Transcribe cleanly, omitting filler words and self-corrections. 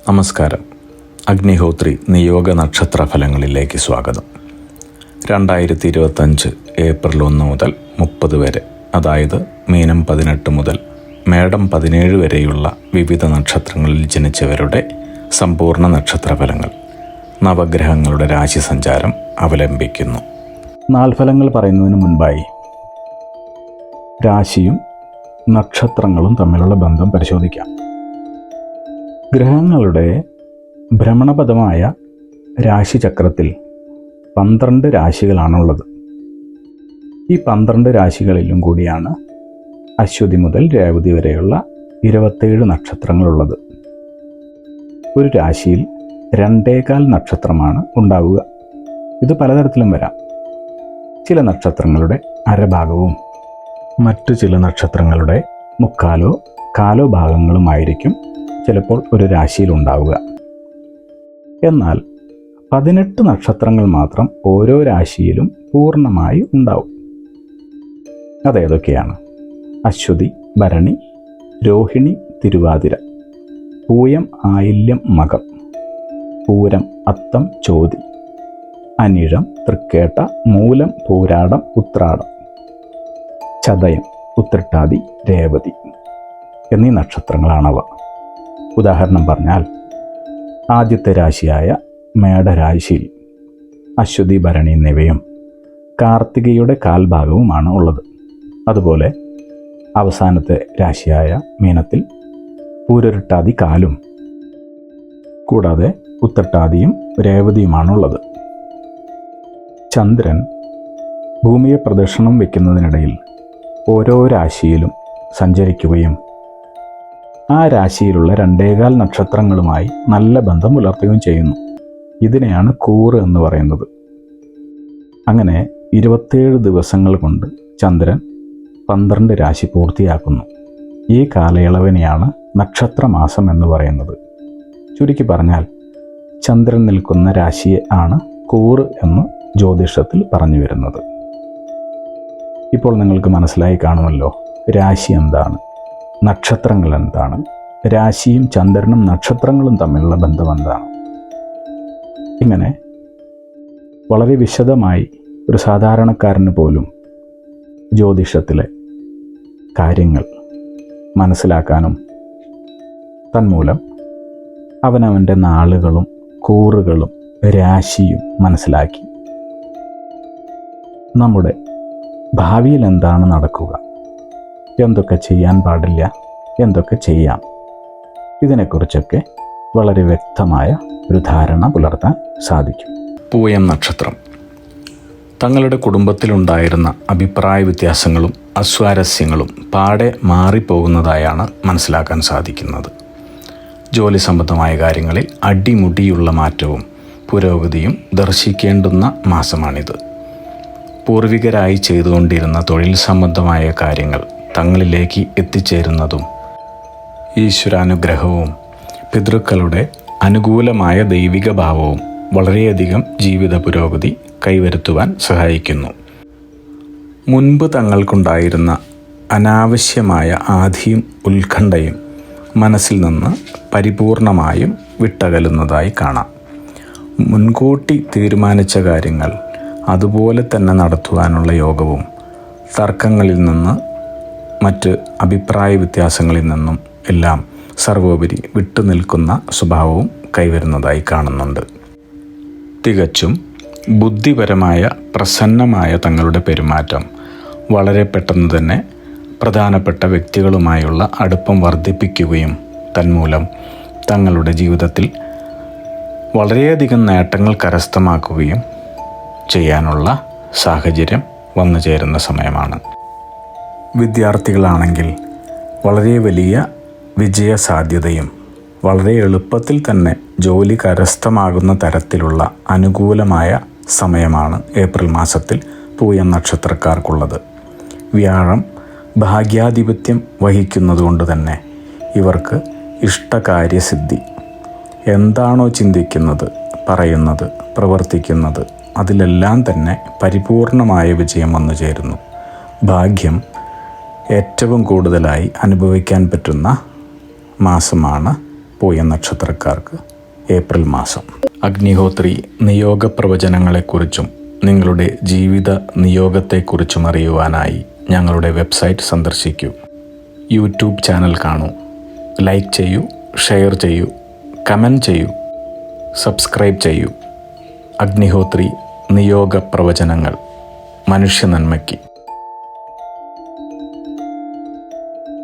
നമസ്കാരം. അഗ്നിഹോത്രി നിയോഗ നക്ഷത്ര ഫലങ്ങളിലേക്ക് സ്വാഗതം. 2025 ഏപ്രിൽ 1 മുതൽ 30 വരെ, അതായത് മീനം 18 മുതൽ മേടം 17 വരെയുള്ള വിവിധ നക്ഷത്രങ്ങളിൽ ജനിച്ചവരുടെ സമ്പൂർണ്ണ നക്ഷത്രഫലങ്ങൾ നവഗ്രഹങ്ങളുടെ രാശി സഞ്ചാരം അവലംബിക്കുന്നു. നാൽഫലങ്ങൾ പറയുന്നതിന് മുൻപായി രാശിയും നക്ഷത്രങ്ങളും തമ്മിലുള്ള ബന്ധം പരിശോധിക്കാം. ഗ്രഹങ്ങളുടെ ഭ്രമണപഥമായ രാശിചക്രത്തിൽ 12 രാശികളാണുള്ളത്. ഈ 12 രാശികളിലും കൂടിയാണ് അശ്വതി മുതൽ രേവതി വരെയുള്ള 27 നക്ഷത്രങ്ങളുള്ളത്. ഒരു രാശിയിൽ 2.25 നക്ഷത്രമാണ് ഉണ്ടാവുക. ഇത് പലതരത്തിലും വരാം. ചില നക്ഷത്രങ്ങളുടെ അരഭാഗവും മറ്റു ചില നക്ഷത്രങ്ങളുടെ മുക്കാലോ കാലോ ഭാഗങ്ങളുമായിരിക്കും ചിലപ്പോൾ ഒരു രാശിയിൽ ഉണ്ടാവുക. എന്നാൽ 18 നക്ഷത്രങ്ങൾ മാത്രം ഓരോ രാശിയിലും പൂർണ്ണമായി ഉണ്ടാവും. അതേതൊക്കെയാണ്? അശ്വതി, ഭരണി, രോഹിണി, തിരുവാതിര, പൂയം, ആയില്യം, മകം, പൂരം, അത്തം, ചോതി, അനിഴം, തൃക്കേട്ട, മൂലം, പൂരാടം, ഉത്രാടം, ചതയം, ഉത്രട്ടാതി, രേവതി എന്നീ നക്ഷത്രങ്ങളാണവ. ഉദാഹരണം പറഞ്ഞാൽ, ആദ്യത്തെ രാശിയായ മേടരാശിയിൽ അശ്വതി, ഭരണി എന്നിവയും കാർത്തികയുടെ കാൽഭാഗവുമാണ് ഉള്ളത്. അതുപോലെ അവസാനത്തെ രാശിയായ മീനത്തിൽ പൂരൊരുട്ടാതി കാലും കൂടാതെ ഉത്രട്ടാതിയും രേവതിയുമാണുള്ളത്. ചന്ദ്രൻ ഭൂമിയെ പ്രദക്ഷിണം വയ്ക്കുന്നതിനിടയിൽ ഓരോ രാശിയിലും സഞ്ചരിക്കുകയും ആ രാശിയിലുള്ള 2.25 നക്ഷത്രങ്ങളുമായി നല്ല ബന്ധം പുലർത്തുകയും ചെയ്യുന്നു. ഇതിനെയാണ് കൂറ് എന്ന് പറയുന്നത്. അങ്ങനെ 27 ദിവസങ്ങൾ കൊണ്ട് ചന്ദ്രൻ 12 രാശി പൂർത്തിയാക്കുന്നു. ഈ കാലയളവിനെയാണ് നക്ഷത്രമാസം എന്ന് പറയുന്നത്. ചുരുക്കി പറഞ്ഞാൽ, ചന്ദ്രൻ നിൽക്കുന്ന രാശിയെ ആണ് കൂറ് എന്ന് ജ്യോതിഷത്തിൽ പറഞ്ഞു വരുന്നത്. ഇപ്പോൾ നിങ്ങൾക്ക് മനസ്സിലായി കാണുമല്ലോ രാശി എന്താണ്, നക്ഷത്രങ്ങൾ എന്താണ്, രാശിയും ചന്ദ്രനും നക്ഷത്രങ്ങളും തമ്മിലുള്ള ബന്ധം എന്താണ്. ഇങ്ങനെ വളരെ വിശദമായി ഒരു സാധാരണക്കാരന് പോലും ജ്യോതിഷത്തിലെ കാര്യങ്ങൾ മനസ്സിലാക്കാനും തന്മൂലം അവനവൻ്റെ നാളുകളും കൂറുകളും രാശിയും മനസ്സിലാക്കി നമ്മുടെ ഭാവിയിൽ എന്താണ് നടക്കുക, എന്തൊക്കെ ചെയ്യാൻ പാടില്ല, എന്തൊക്കെ ചെയ്യാം, ഇതിനെക്കുറിച്ചൊക്കെ വളരെ വ്യക്തമായ ഒരു ധാരണ പുലർത്താൻ സാധിക്കും. പൂയം നക്ഷത്രം തങ്ങളുടെ കുടുംബത്തിലുണ്ടായിരുന്ന അഭിപ്രായ വ്യത്യാസങ്ങളും അസ്വാരസ്യങ്ങളും പാടെ മാറിപ്പോകുന്നതായാണ് മനസ്സിലാക്കാൻ സാധിക്കുന്നത്. ജോലി സംബന്ധമായ കാര്യങ്ങളിൽ അടിമുടിയുള്ള മാറ്റവും പുരോഗതിയും ദർശിക്കേണ്ടുന്ന മാസമാണിത്. പൂർവികരായി ചെയ്തുകൊണ്ടിരുന്ന തൊഴിൽ സംബന്ധമായ കാര്യങ്ങൾ തങ്ങളിലേക്ക് എത്തിച്ചേരുന്നതും ഈശ്വരാനുഗ്രഹവും പിതൃക്കളുടെ അനുകൂലമായ ദൈവിക ഭാവവും വളരെയധികം ജീവിത പുരോഗതി കൈവരുത്തുവാൻ സഹായിക്കുന്നു. മുൻപ് തങ്ങൾക്കുണ്ടായിരുന്ന അനാവശ്യമായ ആധിയും ഉത്കണ്ഠയും മനസ്സിൽ നിന്ന് പരിപൂർണമായും വിട്ടകലുന്നതായി കാണാം. മുൻകൂട്ടി തീരുമാനിച്ച കാര്യങ്ങൾ അതുപോലെ തന്നെ നടത്തുവാനുള്ള യോഗവും തർക്കങ്ങളിൽ നിന്ന് മറ്റ് അഭിപ്രായ വ്യത്യാസങ്ങളിൽ നിന്നും എല്ലാം സർവോപരി വിട്ടുനിൽക്കുന്ന സ്വഭാവവും കൈവരുന്നതായി കാണുന്നുണ്ട്. തികച്ചും ബുദ്ധിപരമായ പ്രസന്നമായ തങ്ങളുടെ പെരുമാറ്റം വളരെ പെട്ടെന്ന് തന്നെ പ്രധാനപ്പെട്ട വ്യക്തികളുമായുള്ള അടുപ്പം വർദ്ധിപ്പിക്കുകയും തന്മൂലം തങ്ങളുടെ ജീവിതത്തിൽ വളരെയധികം നേട്ടങ്ങൾ കരസ്ഥമാക്കുകയും ചെയ്യാനുള്ള സാഹചര്യം വന്നു ചേരുന്ന സമയമാണ്. വിദ്യാർത്ഥികളാണെങ്കിൽ വളരെ വലിയ വിജയസാധ്യതയും വളരെ എളുപ്പത്തിൽ തന്നെ ജോലി കരസ്ഥമാകുന്ന തരത്തിലുള്ള അനുകൂലമായ സമയമാണ് ഏപ്രിൽ മാസത്തിൽ പൂയം നക്ഷത്രക്കാർക്കുള്ളത്. വ്യാഴം ഭാഗ്യാധിപത്യം വഹിക്കുന്നതുകൊണ്ട് തന്നെ ഇവർക്ക് ഇഷ്ടകാര്യസിദ്ധി, എന്താണോ ചിന്തിക്കുന്നത്, പറയുന്നത്, പ്രവർത്തിക്കുന്നത് അതിലെല്ലാം തന്നെ പരിപൂർണമായ വിജയം വന്നു ചേരുന്നു. ഭാഗ്യം ഏറ്റവും കൂടുതലായി അനുഭവിക്കാൻ പറ്റുന്ന മാസമാണ് പൂയം നക്ഷത്രക്കാർക്ക് ഏപ്രിൽ മാസം. അഗ്നിഹോത്രി നിയോഗ പ്രവചനങ്ങളെക്കുറിച്ചും നിങ്ങളുടെ ജീവിത നിയോഗത്തെക്കുറിച്ചും അറിയുവാനായി ഞങ്ങളുടെ വെബ്സൈറ്റ് സന്ദർശിക്കൂ. യൂട്യൂബ് ചാനൽ കാണൂ, ലൈക്ക് ചെയ്യൂ, ഷെയർ ചെയ്യൂ, കമൻറ്റ് ചെയ്യൂ, സബ്സ്ക്രൈബ് ചെയ്യൂ. അഗ്നിഹോത്രി നിയോഗ പ്രവചനങ്ങൾ മനുഷ്യ നന്മയ്ക്ക്.